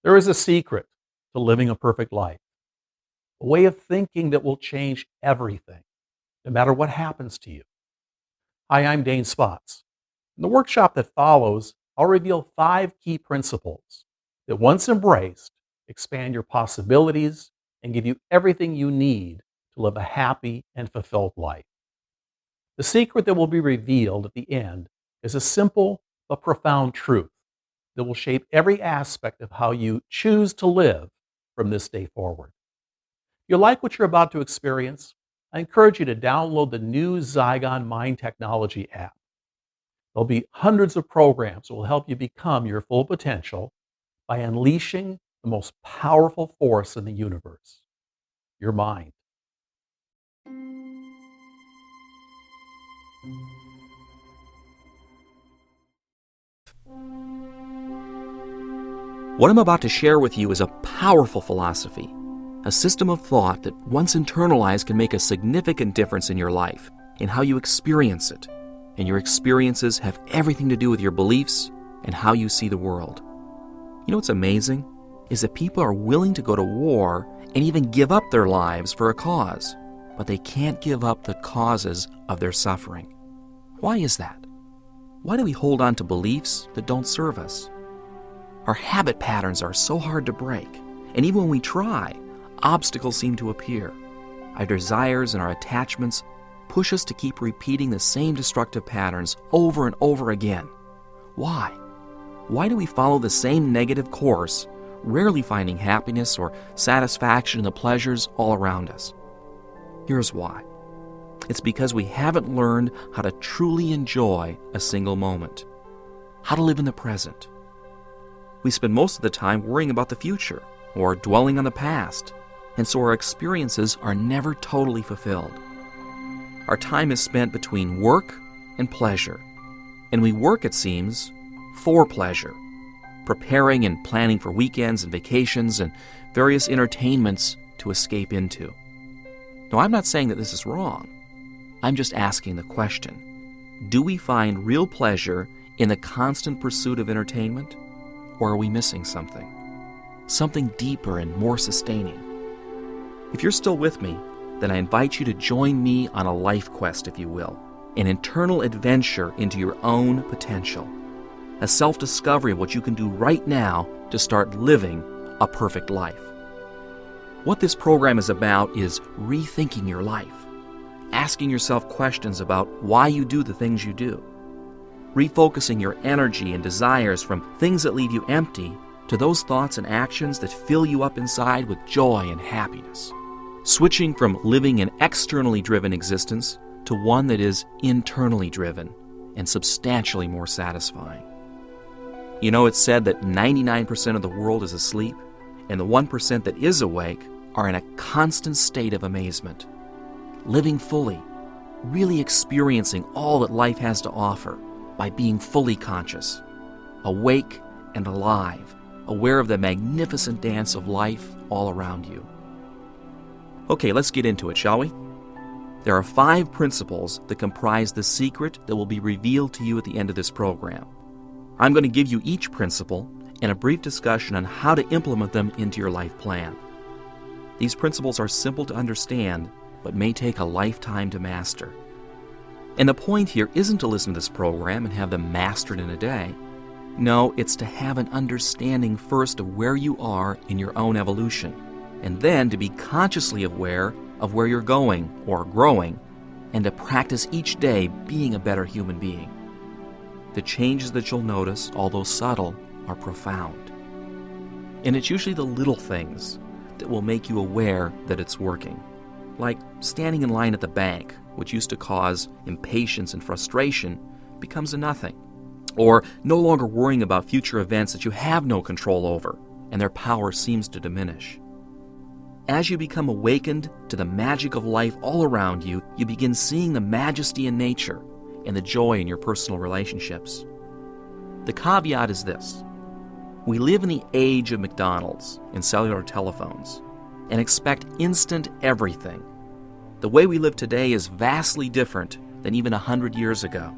There is a secret to living a perfect life, a way of thinking that will change everything, no matter what happens to you. Hi, I'm Dane Spots. In the workshop that follows, I'll reveal 5 key principles that, once embraced, expand your possibilities and give you everything you need to live a happy and fulfilled life. The secret that will be revealed at the end is a simple but profound truth that will shape every aspect of how you choose to live from this day forward. If you like what you're about to experience, I encourage you to download the new Zygon Mind Technology app. There'll be hundreds of programs that will help you become your full potential by unleashing the most powerful force in the universe, your mind. What I'm about to share with you is a powerful philosophy, a system of thought that, once internalized, can make a significant difference in your life, in how you experience it. And your experiences have everything to do with your beliefs and how you see the world. You know what's amazing? Is that people are willing to go to war and even give up their lives for a cause, but they can't give up the causes of their suffering. Why is that? Why do we hold on to beliefs that don't serve us? Our habit patterns are so hard to break, and even when we try, obstacles seem to appear. Our desires and our attachments push us to keep repeating the same destructive patterns over and over again. Why? Why do we follow the same negative course, rarely finding happiness or satisfaction in the pleasures all around us? Here's why. It's because we haven't learned how to truly enjoy a single moment, how to live in the present. We spend most of the time worrying about the future or dwelling on the past, and so our experiences are never totally fulfilled. Our time is spent between work and pleasure, and we work, it seems, for pleasure, preparing and planning for weekends and vacations and various entertainments to escape into. Now, I'm not saying that this is wrong. I'm just asking the question, do we find real pleasure in the constant pursuit of entertainment? Or are we missing something? Something deeper and more sustaining? If you're still with me, then I invite you to join me on a life quest, if you will, an internal adventure into your own potential, a self-discovery of what you can do right now to start living a perfect life. What this program is about is rethinking your life, asking yourself questions about why you do the things you do, refocusing your energy and desires from things that leave you empty to those thoughts and actions that fill you up inside with joy and happiness. Switching from living an externally driven existence to one that is internally driven and substantially more satisfying. You know, it's said that 99% of the world is asleep, and the 1% that is awake are in a constant state of amazement, living fully, really experiencing all that life has to offer by being fully conscious, awake and alive, aware of the magnificent dance of life all around you. Okay, let's get into it, shall we? There are 5 principles that comprise the secret that will be revealed to you at the end of this program. I'm going to give you each principle and a brief discussion on how to implement them into your life plan. These principles are simple to understand, but may take a lifetime to master. And the point here isn't to listen to this program and have them mastered in a day. No, it's to have an understanding first of where you are in your own evolution, and then to be consciously aware of where you're going or growing, and to practice each day being a better human being. The changes that you'll notice, although subtle, are profound. And it's usually the little things that will make you aware that it's working. Like standing in line at the bank, which used to cause impatience and frustration, becomes a nothing. Or no longer worrying about future events that you have no control over, and their power seems to diminish. As you become awakened to the magic of life all around you, you begin seeing the majesty in nature and the joy in your personal relationships. The caveat is this: we live in the age of McDonald's and cellular telephones and expect instant everything. The way we live today is vastly different than even 100 years ago.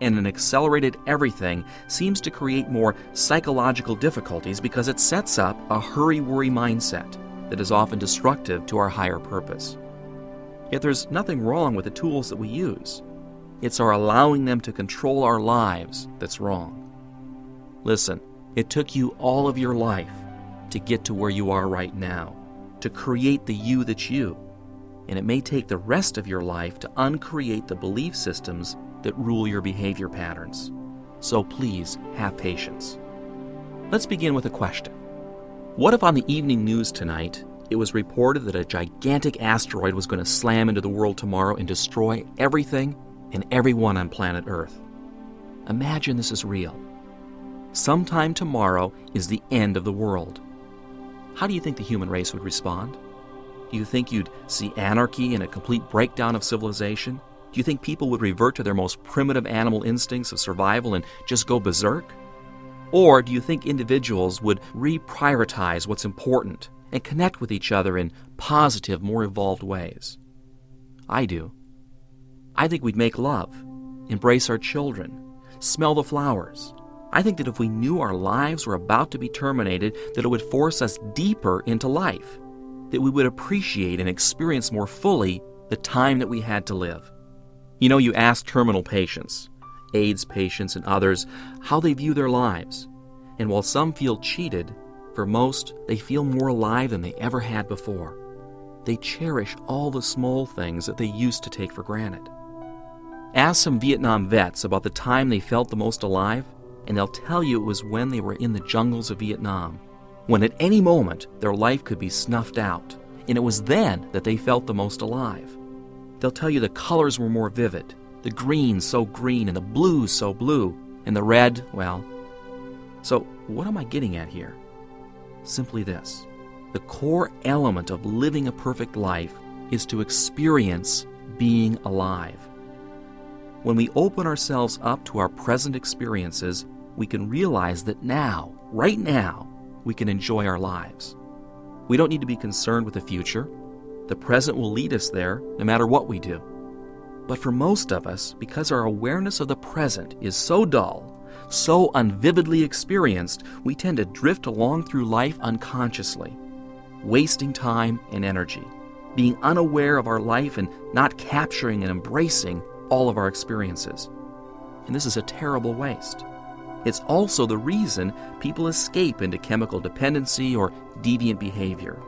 and an accelerated everything seems to create more psychological difficulties because it sets up a hurry-worry mindset that is often destructive to our higher purpose. Yet there's nothing wrong with the tools that we use. It's our allowing them to control our lives that's wrong. Listen, it took you all of your life to get to where you are right now, to create the you that's you. And it may take the rest of your life to uncreate the belief systems that rule your behavior patterns. So please have patience. Let's begin with a question. What if on the evening news tonight, it was reported that a gigantic asteroid was going to slam into the world tomorrow and destroy everything and everyone on planet Earth? Imagine this is real. Sometime tomorrow is the end of the world. How do you think the human race would respond? Do you think you'd see anarchy and a complete breakdown of civilization? Do you think people would revert to their most primitive animal instincts of survival and just go berserk? Or do you think individuals would reprioritize what's important and connect with each other in positive, more evolved ways? I do. I think we'd make love, embrace our children, smell the flowers. I think that if we knew our lives were about to be terminated, that it would force us deeper into life, that we would appreciate and experience more fully the time that we had to live. You know, you ask terminal patients, AIDS patients and others, how they view their lives. And while some feel cheated, for most, they feel more alive than they ever had before. They cherish all the small things that they used to take for granted. Ask some Vietnam vets about the time they felt the most alive, and they'll tell you it was when they were in the jungles of Vietnam, when at any moment their life could be snuffed out, and it was then that they felt the most alive. They'll tell you the colors were more vivid, the green so green and the blue so blue, and the red, well. So what am I getting at here? Simply this. The core element of living a perfect life is to experience being alive. When we open ourselves up to our present experiences, we can realize that now, right now, we can enjoy our lives. We don't need to be concerned with the future. The present will lead us there no matter what we do. But for most of us, because our awareness of the present is so dull, so unvividly experienced, we tend to drift along through life unconsciously, wasting time and energy, being unaware of our life and not capturing and embracing all of our experiences. And this is a terrible waste. It's also the reason people escape into chemical dependency or deviant behavior,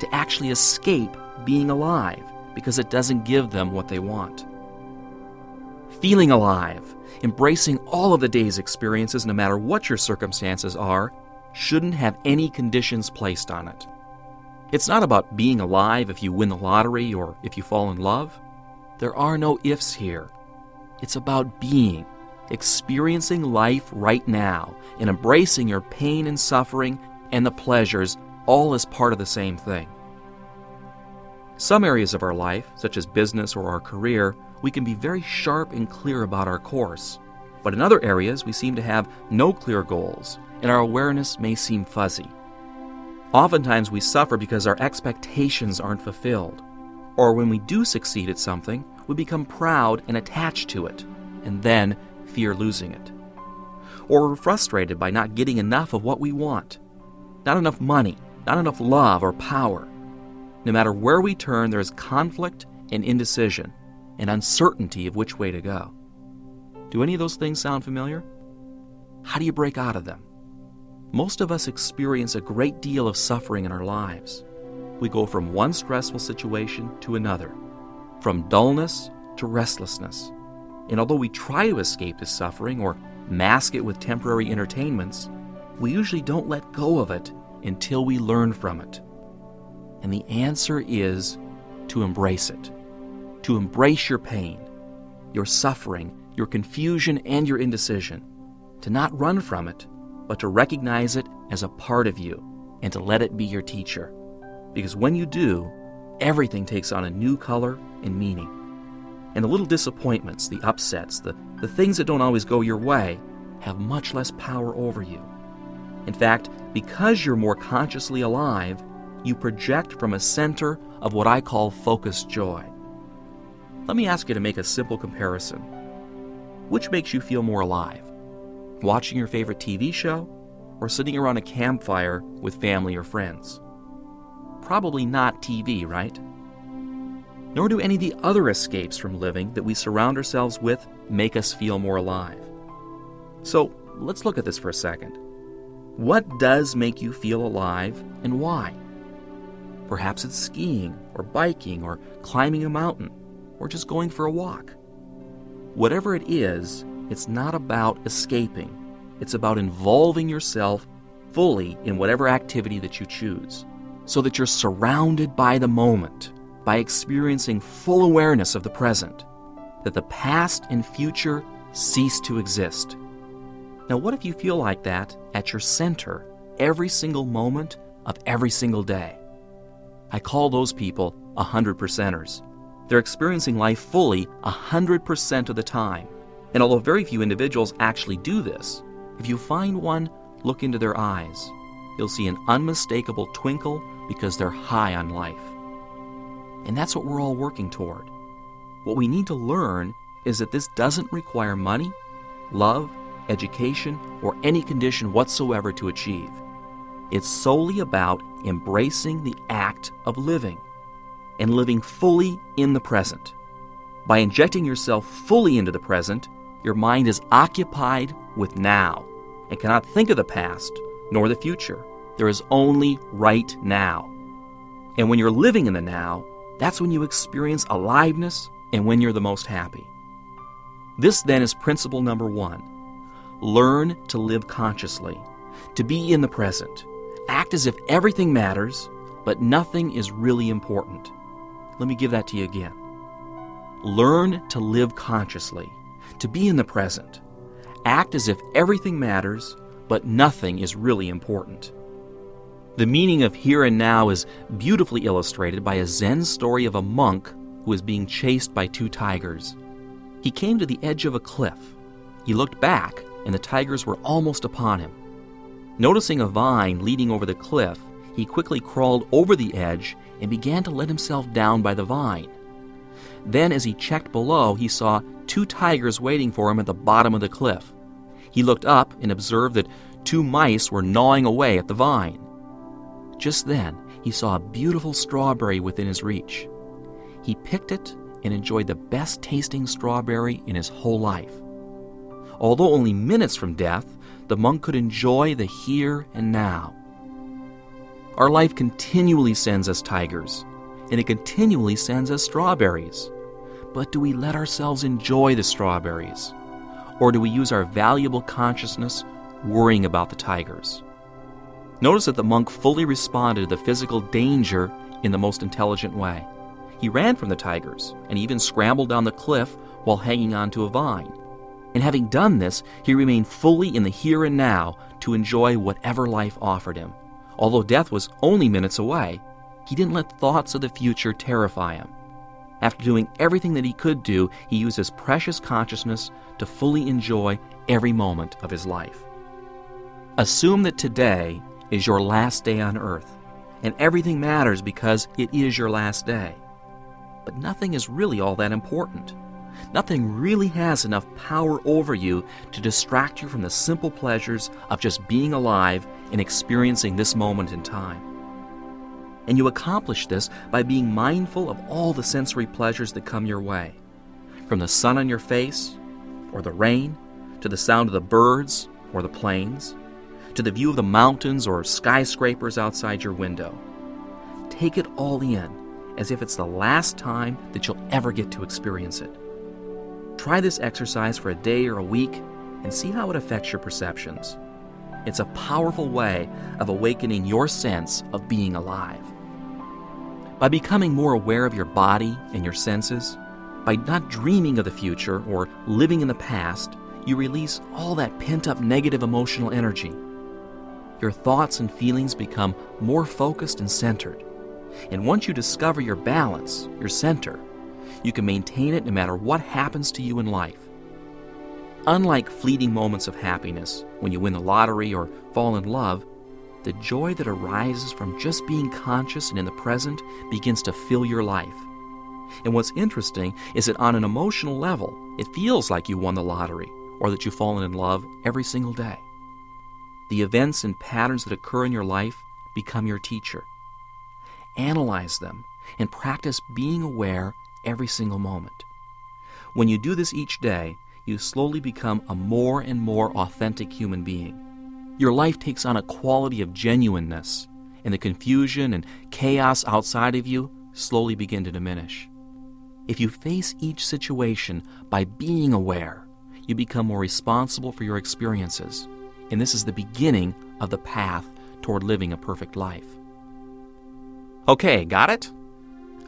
to actually escape being alive because it doesn't give them what they want. Feeling alive, embracing all of the day's experiences no matter what your circumstances are, shouldn't have any conditions placed on it. It's not about being alive if you win the lottery or if you fall in love. There are no ifs here. It's about being, experiencing life right now, and embracing your pain and suffering and the pleasures all as part of the same thing. Some areas of our life, such as business or our career, we can be very sharp and clear about our course. But in other areas, we seem to have no clear goals, and our awareness may seem fuzzy. Oftentimes we suffer because our expectations aren't fulfilled. Or when we do succeed at something, we become proud and attached to it, and then fear losing it. Or we're frustrated by not getting enough of what we want. Not enough money, not enough love or power. No matter where we turn, there is conflict and indecision, and uncertainty of which way to go. Do any of those things sound familiar? How do you break out of them? Most of us experience a great deal of suffering in our lives. We go from one stressful situation to another, from dullness to restlessness. And although we try to escape this suffering or mask it with temporary entertainments, we usually don't let go of it until we learn from it. And the answer is to embrace it. To embrace your pain, your suffering, your confusion, and your indecision. To not run from it, but to recognize it as a part of you and to let it be your teacher. Because when you do, everything takes on a new color and meaning. And the little disappointments, the upsets, the things that don't always go your way, have much less power over you. In fact, because you're more consciously alive, you project from a center of what I call focused joy. Let me ask you to make a simple comparison. Which makes you feel more alive? Watching your favorite TV show or sitting around a campfire with family or friends? Probably not TV, right? Nor do any of the other escapes from living that we surround ourselves with make us feel more alive. So let's look at this for a second. What does make you feel alive and why? Perhaps it's skiing or biking or climbing a mountain or just going for a walk. Whatever it is, it's not about escaping. It's about involving yourself fully in whatever activity that you choose, so that you're surrounded by the moment, by experiencing full awareness of the present, that the past and future cease to exist. Now, what if you feel like that at your center every single moment of every single day? I call those people 100%ers. They're experiencing life fully 100% of the time. And although very few individuals actually do this, if you find one, look into their eyes. You'll see an unmistakable twinkle because they're high on life. And that's what we're all working toward. What we need to learn is that this doesn't require money, love, education, or any condition whatsoever to achieve. It's solely about embracing the act of living and living fully in the present. By injecting yourself fully into the present, your mind is occupied with now and cannot think of the past nor the future. There is only right now. And when you're living in the now, that's when you experience aliveness and when you're the most happy. This then is principle number 1. Learn to live consciously, to be in the present. Act as if everything matters, but nothing is really important. Let me give that to you again. Learn to live consciously, to be in the present. Act as if everything matters, but nothing is really important. The meaning of here and now is beautifully illustrated by a Zen story of a monk who is being chased by 2 tigers. He came to the edge of a cliff. He looked back, and the tigers were almost upon him. Noticing a vine leading over the cliff, he quickly crawled over the edge and began to let himself down by the vine. Then, as he checked below, he saw 2 tigers waiting for him at the bottom of the cliff. He looked up and observed that 2 mice were gnawing away at the vine. Just then, he saw a beautiful strawberry within his reach. He picked it and enjoyed the best tasting strawberry in his whole life. Although only minutes from death, the monk could enjoy the here and now. Our life continually sends us tigers, and it continually sends us strawberries. But do we let ourselves enjoy the strawberries? Or do we use our valuable consciousness worrying about the tigers? Notice that the monk fully responded to the physical danger in the most intelligent way. He ran from the tigers and even scrambled down the cliff while hanging onto a vine. And having done this, he remained fully in the here and now to enjoy whatever life offered him. Although death was only minutes away, he didn't let thoughts of the future terrify him. After doing everything that he could do, he used his precious consciousness to fully enjoy every moment of his life. Assume that today is your last day on earth, and everything matters because it is your last day. But nothing is really all that important. Nothing really has enough power over you to distract you from the simple pleasures of just being alive and experiencing this moment in time. And you accomplish this by being mindful of all the sensory pleasures that come your way, from the sun on your face, or the rain, to the sound of the birds or the planes, to the view of the mountains or skyscrapers outside your window. Take it all in, as if it's the last time that you'll ever get to experience it. Try this exercise for a day or a week and see how it affects your perceptions. It's a powerful way of awakening your sense of being alive. By becoming more aware of your body and your senses, by not dreaming of the future or living in the past, you release all that pent-up negative emotional energy. Your thoughts and feelings become more focused and centered. And once you discover your balance, your center, you can maintain it no matter what happens to you in life. Unlike fleeting moments of happiness when you win the lottery or fall in love, the joy that arises from just being conscious and in the present begins to fill your life. And what's interesting is that on an emotional level, it feels like you won the lottery or that you've fallen in love every single day. The events and patterns that occur in your life become your teacher. Analyze them and practice being aware every single moment. When you do this each day, you slowly become a more and more authentic human being. Your life takes on a quality of genuineness, and the confusion and chaos outside of you slowly begin to diminish. If you face each situation by being aware, you become more responsible for your experiences, and this is the beginning of the path toward living a perfect life. Okay, got it?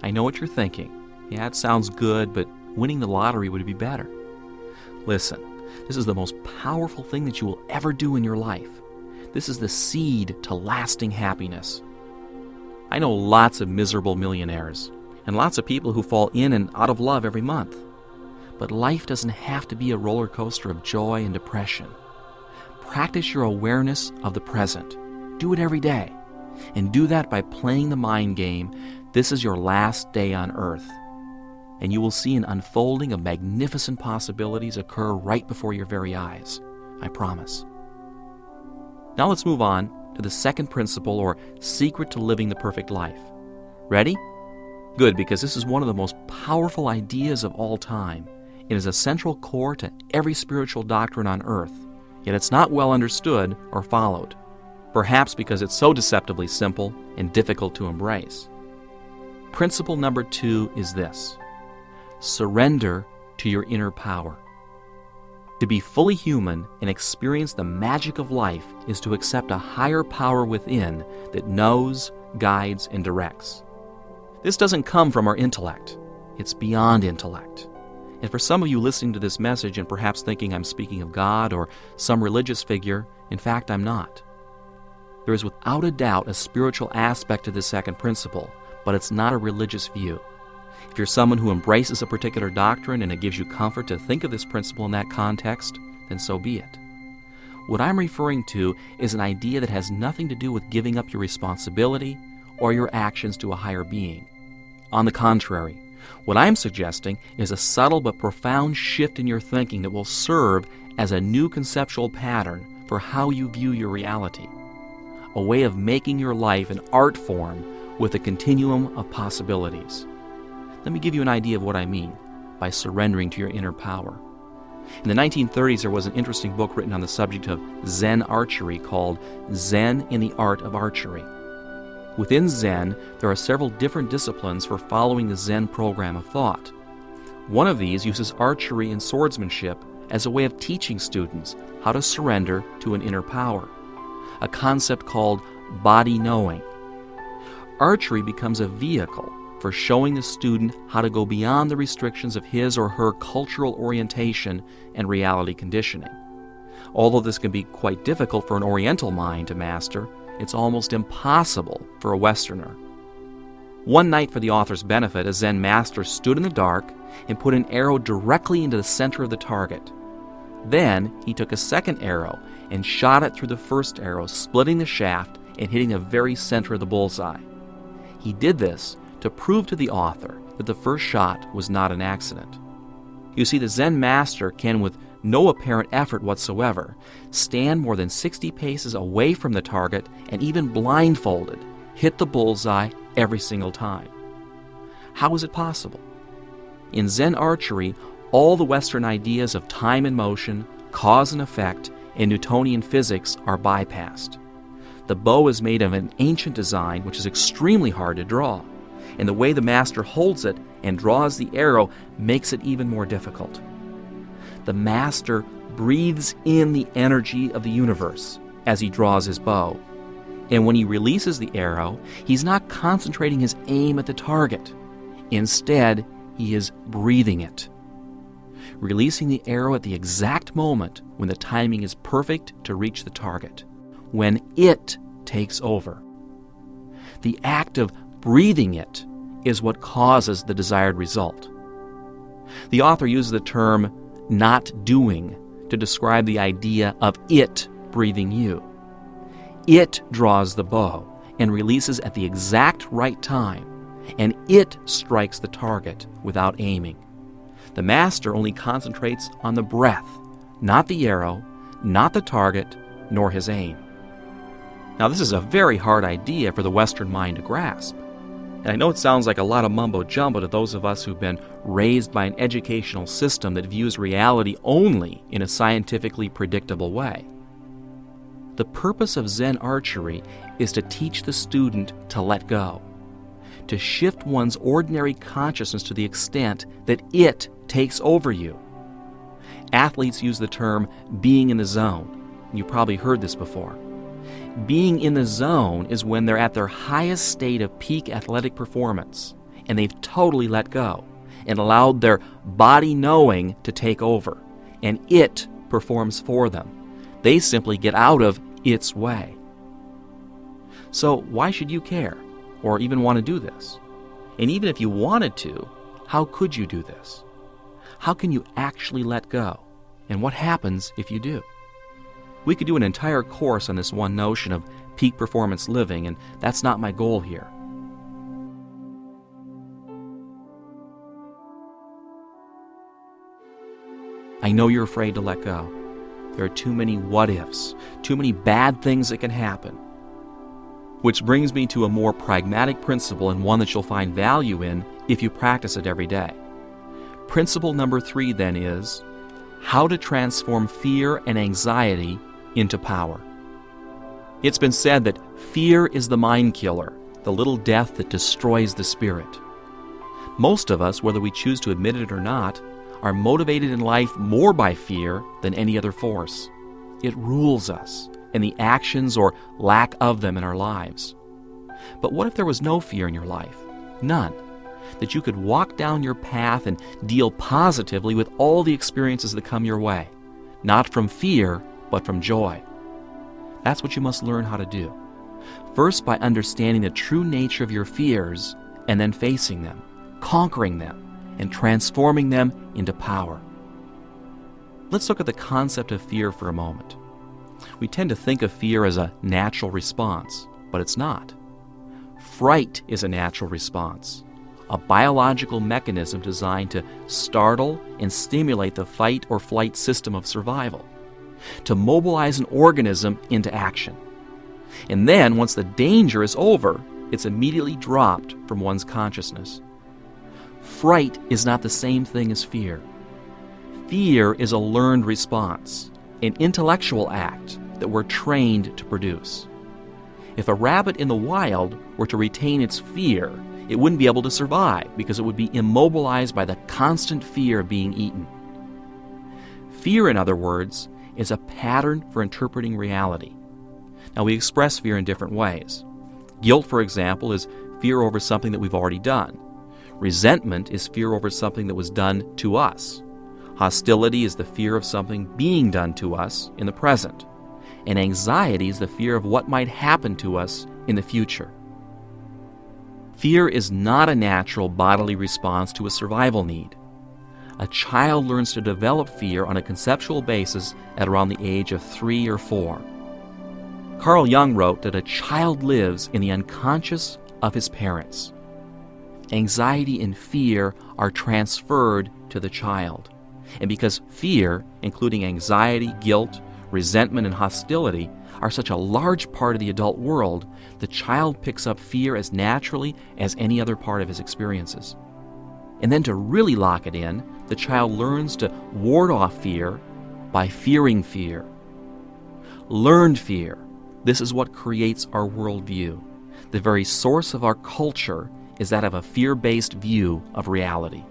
I know what you're thinking. Yeah, it sounds good, but winning the lottery would be better. Listen, this is the most powerful thing that you will ever do in your life. This is the seed to lasting happiness. I know lots of miserable millionaires and lots of people who fall in and out of love every month. But life doesn't have to be a roller coaster of joy and depression. Practice your awareness of the present. Do it every day. And do that by playing the mind game, this is your last day on earth. And you will see an unfolding of magnificent possibilities occur right before your very eyes. I promise. Now let's move on to the second principle, or secret to living the perfect life. Ready? Good, because this is one of the most powerful ideas of all time. It is a central core to every spiritual doctrine on earth, yet it's not well understood or followed, perhaps because it's so deceptively simple and difficult to embrace. Principle number 2 is this: surrender to your inner power. To be fully human and experience the magic of life is to accept a higher power within that knows, guides, and directs. This doesn't come from our intellect. It's beyond intellect. And for some of you listening to this message and perhaps thinking I'm speaking of God or some religious figure, in fact, I'm not. There is without a doubt a spiritual aspect to this second principle, but it's not a religious view. If you're someone who embraces a particular doctrine and it gives you comfort to think of this principle in that context, then so be it. What I'm referring to is an idea that has nothing to do with giving up your responsibility or your actions to a higher being. On the contrary, what I'm suggesting is a subtle but profound shift in your thinking that will serve as a new conceptual pattern for how you view your reality, a way of making your life an art form with a continuum of possibilities. Let me give you an idea of what I mean by surrendering to your inner power. In the 1930s, there was an interesting book written on the subject of Zen archery called Zen in the Art of Archery. Within Zen, there are several different disciplines for following the Zen program of thought. One of these uses archery and swordsmanship as a way of teaching students how to surrender to an inner power, a concept called body knowing. Archery becomes a vehicle for showing the student how to go beyond the restrictions of his or her cultural orientation and reality conditioning. Although this can be quite difficult for an Oriental mind to master, it's almost impossible for a Westerner. One night, for the author's benefit, a Zen master stood in the dark and put an arrow directly into the center of the target. Then he took a second arrow and shot it through the first arrow, splitting the shaft and hitting the very center of the bullseye. He did this to prove to the author that the first shot was not an accident. You see, the Zen master can, with no apparent effort whatsoever, stand more than 60 paces away from the target and even blindfolded, hit the bullseye every single time. How is it possible? In Zen archery, all the Western ideas of time and motion, cause and effect, and Newtonian physics are bypassed. The bow is made of an ancient design which is extremely hard to draw, and the way the master holds it and draws the arrow makes it even more difficult. The master breathes in the energy of the universe as he draws his bow, and when he releases the arrow, he's not concentrating his aim at the target. Instead, he is breathing it, releasing the arrow at the exact moment when the timing is perfect to reach the target, when it takes over. The act of breathing it is what causes the desired result. The author uses the term not doing to describe the idea of it breathing you. It draws the bow and releases at the exact right time, and it strikes the target without aiming. The master only concentrates on the breath, not the arrow, not the target, nor his aim. Now, this is a very hard idea for the Western mind to grasp. And I know it sounds like a lot of mumbo-jumbo to those of us who've been raised by an educational system that views reality only in a scientifically predictable way. The purpose of Zen archery is to teach the student to let go, to shift one's ordinary consciousness to the extent that it takes over you. Athletes use the term being in the zone. You probably heard this before. Being in the zone is when they're at their highest state of peak athletic performance, and they've totally let go and allowed their body knowing to take over, and it performs for them. They simply get out of its way. So why should you care, or even want to do this? And even if you wanted to, how could you do this? How can you actually let go? And what happens if you do? We could do an entire course on this one notion of peak performance living, and that's not my goal here. I know you're afraid to let go. There are too many what-ifs, too many bad things that can happen. Which brings me to a more pragmatic principle, and one that you'll find value in if you practice it every day. Principle number 3 then is how to transform fear and anxiety into power. It's been said that fear is the mind killer, the little death that destroys the spirit. Most of us, whether we choose to admit it or not, are motivated in life more by fear than any other force. It rules us and the actions or lack of them in our lives. But what if there was no fear in your life? None. That you could walk down your path and deal positively with all the experiences that come your way, not from fear, but from joy. That's what you must learn how to do. First, by understanding the true nature of your fears, and then facing them, conquering them, and transforming them into power. Let's look at the concept of fear for a moment. We tend to think of fear as a natural response, but it's not. Fright is a natural response, a biological mechanism designed to startle and stimulate the fight or flight system of survival, to mobilize an organism into action. And then, once the danger is over, it's immediately dropped from one's consciousness. Fright is not the same thing as fear. Fear is a learned response, an intellectual act that we're trained to produce. If a rabbit in the wild were to retain its fear, it wouldn't be able to survive because it would be immobilized by the constant fear of being eaten. Fear, in other words, is a pattern for interpreting reality. Now, we express fear in different ways. Guilt, for example, is fear over something that we've already done. Resentment is fear over something that was done to us. Hostility is the fear of something being done to us in the present. And anxiety is the fear of what might happen to us in the future. Fear is not a natural bodily response to a survival need. A child learns to develop fear on a conceptual basis at around the age of 3 or 4. Carl Jung wrote that a child lives in the unconscious of his parents. Anxiety and fear are transferred to the child. And because fear, including anxiety, guilt, resentment, and hostility, are such a large part of the adult world, the child picks up fear as naturally as any other part of his experiences. And then to really lock it in, the child learns to ward off fear by fearing fear. Learned fear. This is what creates our worldview. The very source of our culture is that of a fear-based view of reality.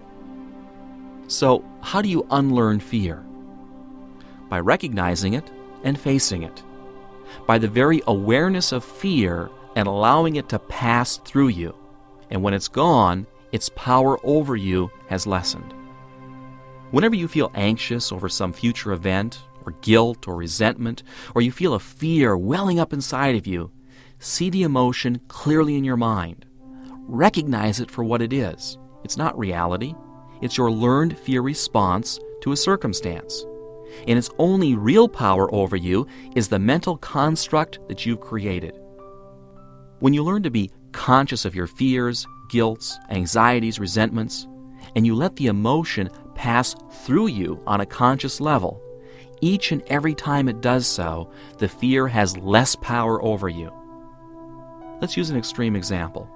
So, how do you unlearn fear? By recognizing it and facing it. By the very awareness of fear and allowing it to pass through you. And when it's gone, its power over you has lessened. Whenever you feel anxious over some future event, or guilt, or resentment, or you feel a fear welling up inside of you, see the emotion clearly in your mind. Recognize it for what it is. It's not reality. It's your learned fear response to a circumstance. And its only real power over you is the mental construct that you've created. When you learn to be conscious of your fears, guilts, anxieties, resentments, and you let the emotion pass through you on a conscious level, each and every time it does so, the fear has less power over you. Let's use an extreme example.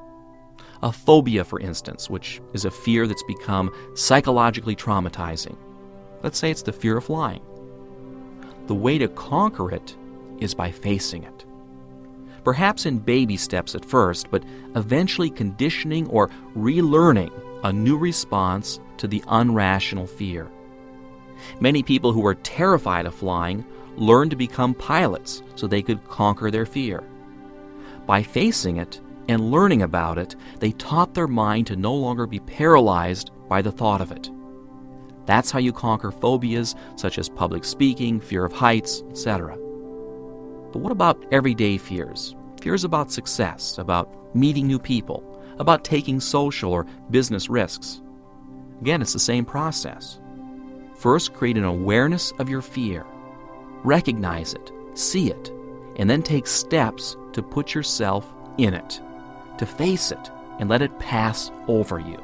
A phobia, for instance, which is a fear that's become psychologically traumatizing. Let's say it's the fear of flying. The way to conquer it is by facing it. Perhaps in baby steps at first, but eventually conditioning or relearning a new response to the unrational fear. Many people who are terrified of flying learned to become pilots so they could conquer their fear. By facing it and learning about it, they taught their mind to no longer be paralyzed by the thought of it. That's how you conquer phobias such as public speaking, fear of heights, etc. But what about everyday fears? Fears about success, about meeting new people, about taking social or business risks. Again, it's the same process. First, create an awareness of your fear. Recognize it, see it, and then take steps to put yourself in it, to face it and let it pass over you.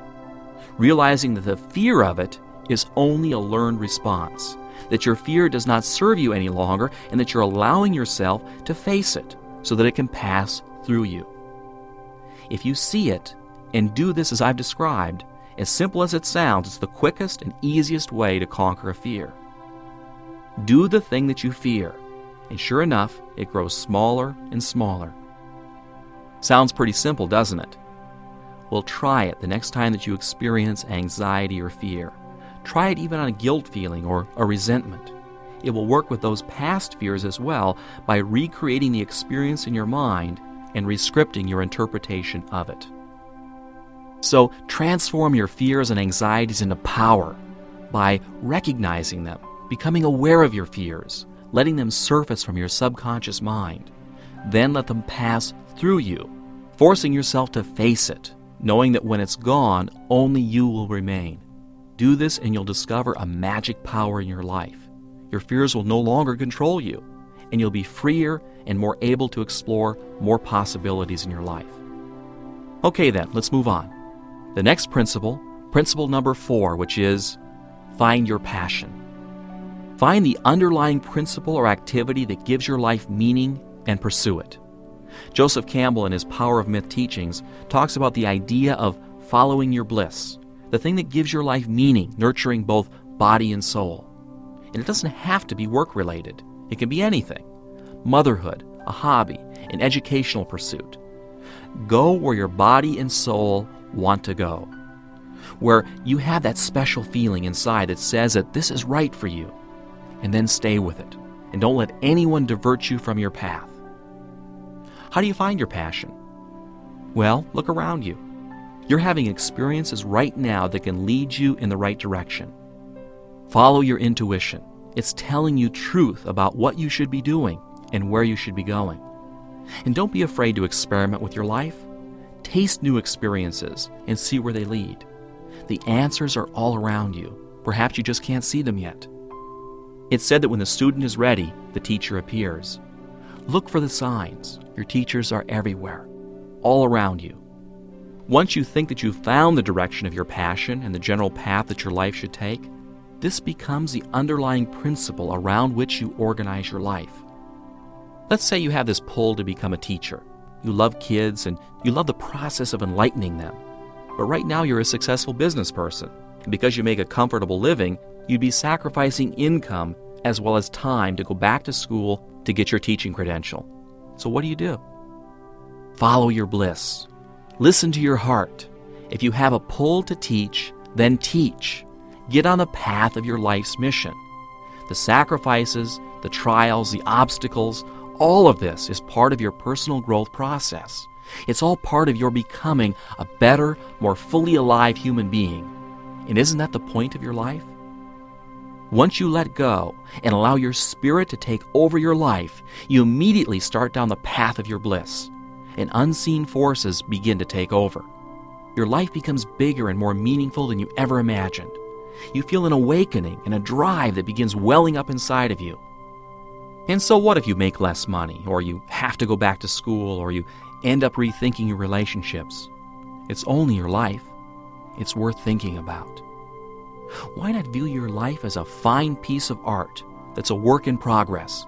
Realizing that the fear of it is only a learned response, that your fear does not serve you any longer, and that you're allowing yourself to face it so that it can pass through you. If you see it and do this as I've described, as simple as it sounds, it's the quickest and easiest way to conquer a fear. Do the thing that you fear, and sure enough, it grows smaller and smaller. Sounds pretty simple, doesn't it? Well, try it the next time that you experience anxiety or fear. Try it even on a guilt feeling or a resentment. It will work with those past fears as well by recreating the experience in your mind and rescripting your interpretation of it. So transform your fears and anxieties into power by recognizing them, becoming aware of your fears, letting them surface from your subconscious mind. Then let them pass through you, forcing yourself to face it, knowing that when it's gone, only you will remain. Do this and you'll discover a magic power in your life. Your fears will no longer control you, and you'll be freer and more able to explore more possibilities in your life. Okay then, let's move on. The next principle number 4, which is find your passion. Find the underlying principle or activity that gives your life meaning and pursue it. Joseph Campbell, in his Power of Myth teachings, talks about the idea of following your bliss, the thing that gives your life meaning, nurturing both body and soul. And it doesn't have to be work-related. It can be anything. Motherhood, a hobby, an educational pursuit. Go where your body and soul want to go, where you have that special feeling inside that says that this is right for you, and then stay with it, and don't let anyone divert you from your path. How do you find your passion? Well, look around you. You're having experiences right now that can lead you in the right direction. Follow your intuition. It's telling you truth about what you should be doing and where you should be going. And don't be afraid to experiment with your life. Taste new experiences and see where they lead. The answers are all around you. Perhaps you just can't see them yet. It's said that when the student is ready, the teacher appears. Look for the signs. Your teachers are everywhere, all around you. Once you think that you've found the direction of your passion and the general path that your life should take, this becomes the underlying principle around which you organize your life. Let's say you have this pull to become a teacher. You love kids and you love the process of enlightening them. But right now you're a successful business person, and because you make a comfortable living, you'd be sacrificing income as well as time to go back to school to get your teaching credential. So what do? Follow your bliss. Listen to your heart. If you have a pull to teach, then teach. Get on the path of your life's mission. The sacrifices, the trials, the obstacles, all of this is part of your personal growth process. It's all part of your becoming a better, more fully alive human being. And isn't that the point of your life? Once you let go and allow your spirit to take over your life, you immediately start down the path of your bliss, and unseen forces begin to take over. Your life becomes bigger and more meaningful than you ever imagined. You feel an awakening and a drive that begins welling up inside of you. And so what if you make less money, or you have to go back to school, or you end up rethinking your relationships? It's only your life. It's worth thinking about. Why not view your life as a fine piece of art that's a work in progress?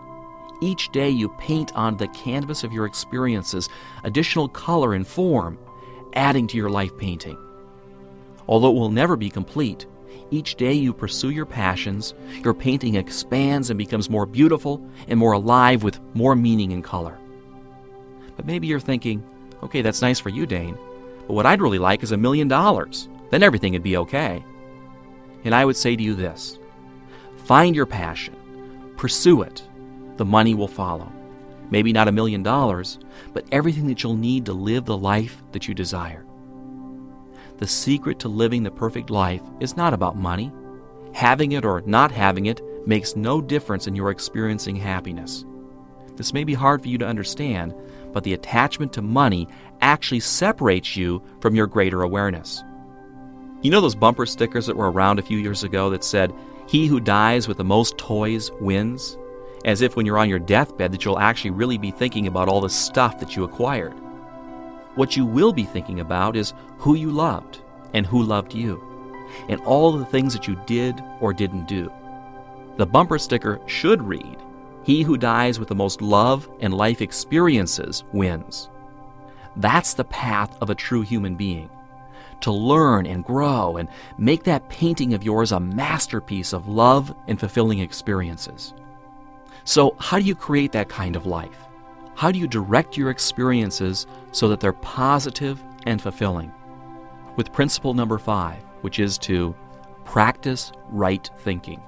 Each day you paint on the canvas of your experiences additional color and form, adding to your life painting. Although it will never be complete, each day you pursue your passions, your painting expands and becomes more beautiful and more alive with more meaning and color. But maybe you're thinking, okay, that's nice for you, Dane, but what I'd really like is $1 million. Then everything would be okay. And I would say to you this: find your passion, pursue it. The money will follow. Maybe not $1 million, but everything that you'll need to live the life that you desire. The secret to living the perfect life is not about money. Having it or not having it makes no difference in your experiencing happiness. This may be hard for you to understand, but the attachment to money actually separates you from your greater awareness. You know those bumper stickers that were around a few years ago that said, "He who dies with the most toys wins"? As if when you're on your deathbed that you'll actually really be thinking about all the stuff that you acquired. What you will be thinking about is who you loved and who loved you, and all the things that you did or didn't do. The bumper sticker should read, "He who dies with the most love and life experiences wins." That's the path of a true human being. To learn and grow and make that painting of yours a masterpiece of love and fulfilling experiences. So how do you create that kind of life? How do you direct your experiences so that they're positive and fulfilling? With principle number 5, which is to practice right thinking.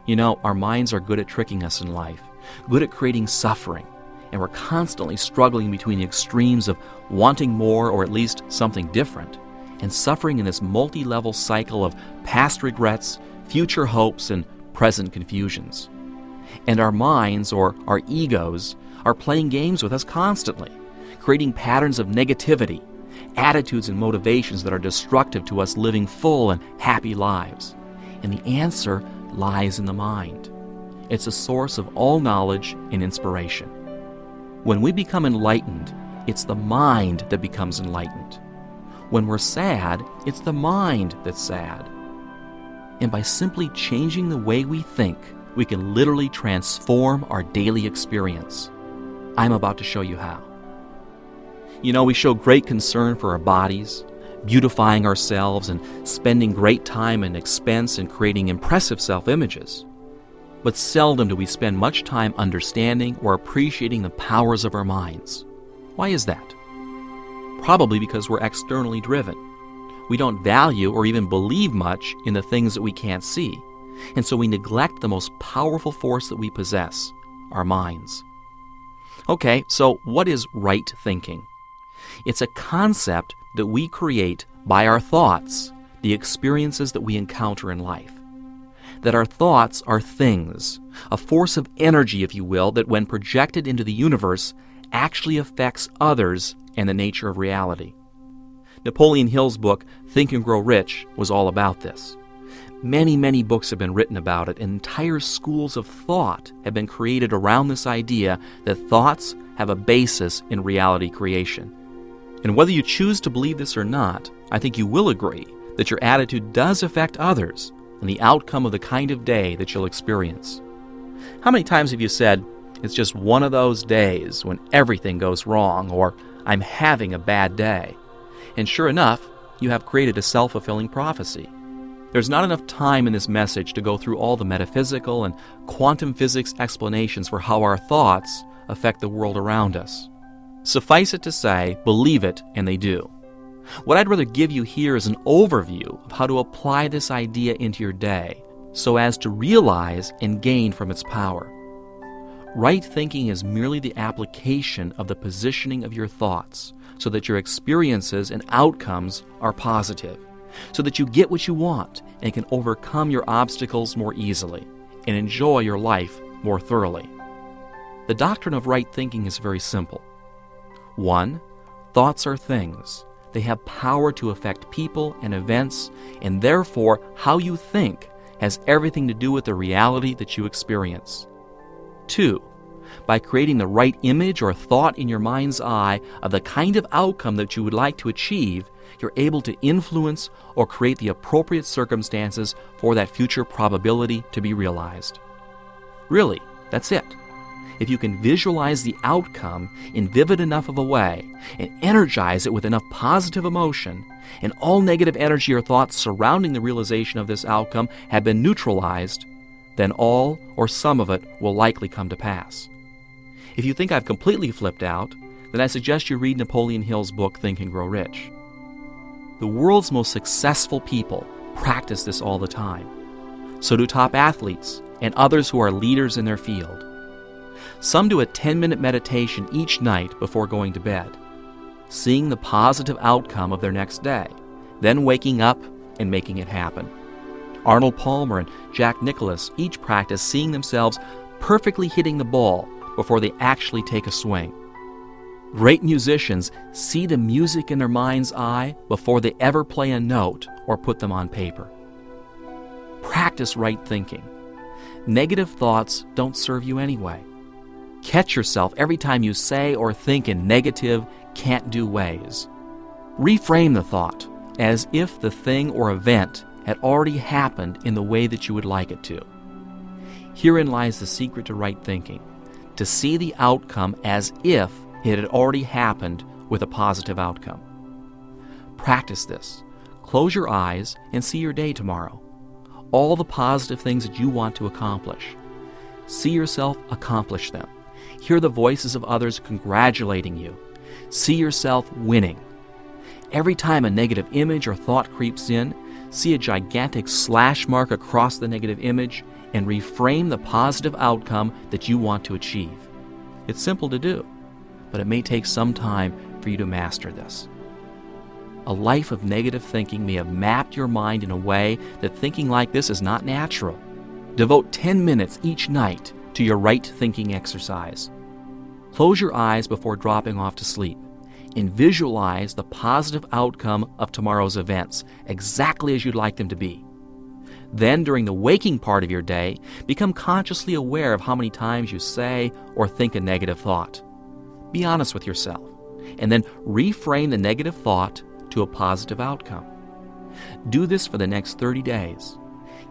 You know, our minds are good at tricking us in life, good at creating suffering, and we're constantly struggling between the extremes of wanting more or at least something different, and suffering in this multi-level cycle of past regrets, future hopes, and present confusions. And our minds, or our egos, are playing games with us constantly, creating patterns of negativity, attitudes and motivations that are destructive to us living full and happy lives. And the answer lies in the mind. It's a source of all knowledge and inspiration. When we become enlightened, it's the mind that becomes enlightened. When we're sad, it's the mind that's sad. And by simply changing the way we think, we can literally transform our daily experience. I'm about to show you how. You know, we show great concern for our bodies, beautifying ourselves and spending great time and expense in creating impressive self-images. But seldom do we spend much time understanding or appreciating the powers of our minds. Why is that? Probably because we're externally driven. We don't value or even believe much in the things that we can't see. And so we neglect the most powerful force that we possess, our minds. Okay, so what is right thinking? It's a concept that we create by our thoughts, the experiences that we encounter in life. That our thoughts are things, a force of energy, if you will, that when projected into the universe actually affects others and the nature of reality. Napoleon Hill's book, Think and Grow Rich, was all about this. Many, many books have been written about it, and entire schools of thought have been created around this idea that thoughts have a basis in reality creation. And whether you choose to believe this or not, I think you will agree that your attitude does affect others and the outcome of the kind of day that you'll experience. How many times have you said, "It's just one of those days when everything goes wrong," or "I'm having a bad day"? And sure enough, you have created a self-fulfilling prophecy. There's not enough time in this message to go through all the metaphysical and quantum physics explanations for how our thoughts affect the world around us. Suffice it to say, believe it, and they do. What I'd rather give you here is an overview of how to apply this idea into your day so as to realize and gain from its power. Right thinking is merely the application of the positioning of your thoughts so that your experiences and outcomes are positive, so that you get what you want and can overcome your obstacles more easily and enjoy your life more thoroughly. The doctrine of right thinking is very simple. 1. Thoughts are things. They have power to affect people and events, and therefore how you think has everything to do with the reality that you experience. 2. by creating the right image or thought in your mind's eye of the kind of outcome that you would like to achieve, you're able to influence or create the appropriate circumstances for that future probability to be realized. Really, that's it. If you can visualize the outcome in vivid enough of a way and energize it with enough positive emotion, and all negative energy or thoughts surrounding the realization of this outcome have been neutralized, then all or some of it will likely come to pass. If you think I've completely flipped out, then I suggest you read Napoleon Hill's book, Think and Grow Rich. The world's most successful people practice this all the time. So do top athletes and others who are leaders in their field. Some do a 10-minute meditation each night before going to bed, seeing the positive outcome of their next day, then waking up and making it happen. Arnold Palmer and Jack Nicklaus each practice seeing themselves perfectly hitting the ball before they actually take a swing. Great musicians see the music in their mind's eye before they ever play a note or put them on paper. Practice right thinking. Negative thoughts don't serve you anyway. Catch yourself every time you say or think in negative, can't-do ways. Reframe the thought as if the thing or event had already happened in the way that you would like it to. Herein lies the secret to right thinking, to see the outcome as if it had already happened with a positive outcome. Practice this. Close your eyes and see your day tomorrow. All the positive things that you want to accomplish. See yourself accomplish them. Hear the voices of others congratulating you. See yourself winning. Every time a negative image or thought creeps in, see a gigantic slash mark across the negative image and reframe the positive outcome that you want to achieve. It's simple to do, but it may take some time for you to master this. A life of negative thinking may have mapped your mind in a way that thinking like this is not natural. Devote 10 minutes each night to your right thinking exercise. Close your eyes before dropping off to sleep and visualize the positive outcome of tomorrow's events exactly as you'd like them to be. Then, during the waking part of your day, become consciously aware of how many times you say or think a negative thought. Be honest with yourself, and then reframe the negative thought to a positive outcome. Do this for the next 30 days.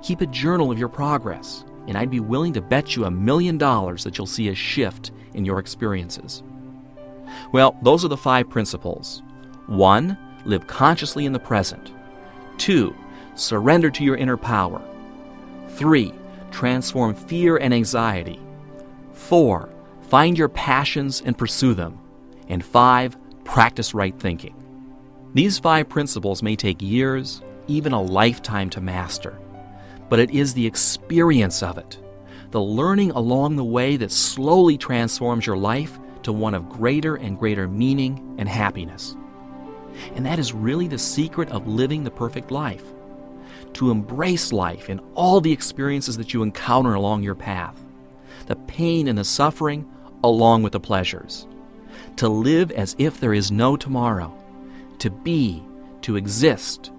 Keep a journal of your progress, and I'd be willing to bet you $1 million that you'll see a shift in your experiences. Well, those are the 5 principles. 1. Live consciously in the present. 2. Surrender to your inner power. 3. Transform fear and anxiety. 4. Find your passions and pursue them. And 5. Practice right thinking. These 5 principles may take years, even a lifetime to master, but it is the experience of it, the learning along the way that slowly transforms your life to one of greater and greater meaning and happiness. And that is really the secret of living the perfect life. To embrace life and all the experiences that you encounter along your path, the pain and the suffering along with the pleasures. To live as if there is no tomorrow, to be, to exist,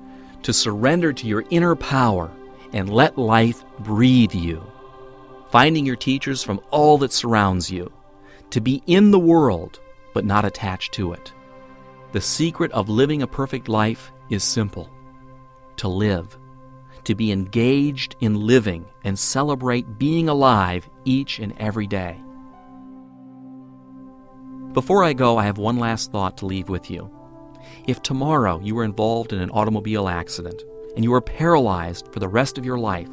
to surrender to your inner power and let life breathe you. Finding your teachers from all that surrounds you, to be in the world but not attached to it. The secret of living a perfect life is simple: to live, to be engaged in living and celebrate being alive each and every day. Before I go, I have one last thought to leave with you. If tomorrow you were involved in an automobile accident and you were paralyzed for the rest of your life,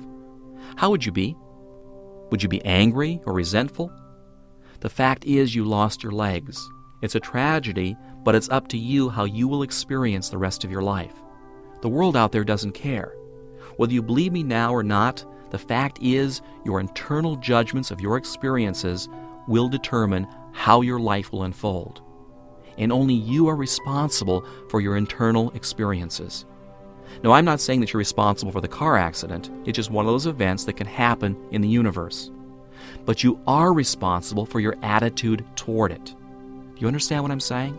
how would you be? Would you be angry or resentful? The fact is you lost your legs. It's a tragedy, but it's up to you how you will experience the rest of your life. The world out there doesn't care. Whether you believe me now or not, the fact is your internal judgments of your experiences will determine how your life will unfold. And only you are responsible for your internal experiences. Now, I'm not saying that you're responsible for the car accident. It's just one of those events that can happen in the universe. But you are responsible for your attitude toward it. Do you understand what I'm saying?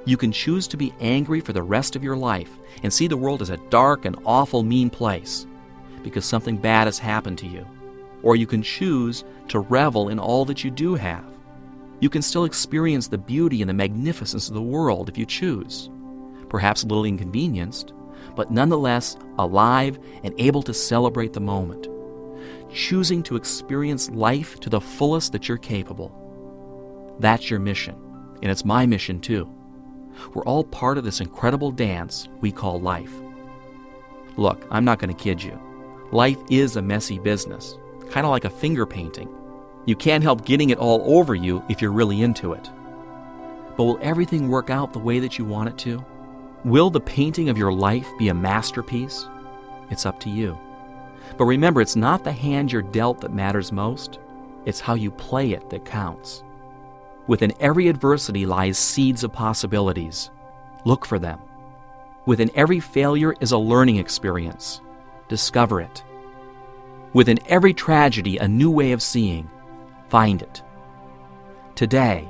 You can choose to be angry for the rest of your life and see the world as a dark and awful, mean place because something bad has happened to you. or you can choose to revel in all that you do have. You can still experience the beauty and the magnificence of the world if you choose. Perhaps a little inconvenienced, but nonetheless alive and able to celebrate the moment. Choosing to experience life to the fullest that you're capable. That's your mission, and it's my mission too. We're all part of this incredible dance we call life. Look, I'm not going to kid you. Life is a messy business, kind of like a finger painting. You can't help getting it all over you if you're really into it. But will everything work out the way that you want it to? Will the painting of your life be a masterpiece? It's up to you. But remember, it's not the hand you're dealt that matters most. It's how you play it that counts. Within every adversity lies seeds of possibilities. Look for them. Within every failure is a learning experience. Discover it. Within every tragedy, a new way of seeing. Find it. Today,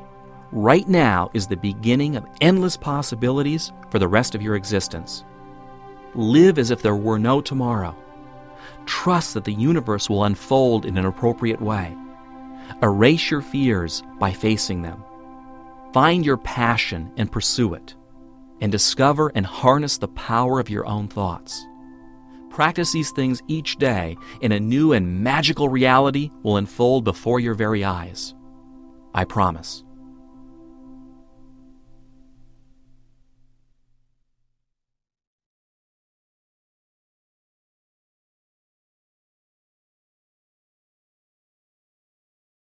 right now, is the beginning of endless possibilities for the rest of your existence. Live as if there were no tomorrow. Trust that the universe will unfold in an appropriate way. Erase your fears by facing them. Find your passion and pursue it. And discover and harness the power of your own thoughts. Practice these things each day, and a new and magical reality will unfold before your very eyes. I promise.